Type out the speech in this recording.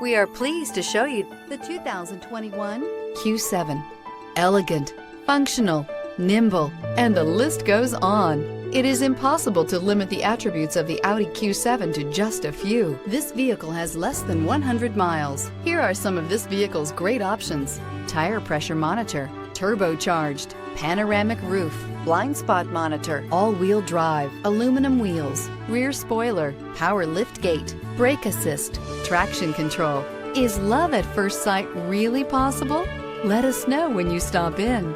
We are pleased to show you the 2021 Q7. Elegant, functional, nimble, and the list goes on. It is impossible to limit the attributes of the Audi Q7 to just a few. This vehicle has less than 100 miles. Here are some of this vehicle's great options: tire pressure monitor, turbocharged, panoramic roof, blind spot monitor, all-wheel drive, aluminum wheels, rear spoiler, power lift gate, brake assist, traction control. Is love at first sight really possible? Let us know when you stop in.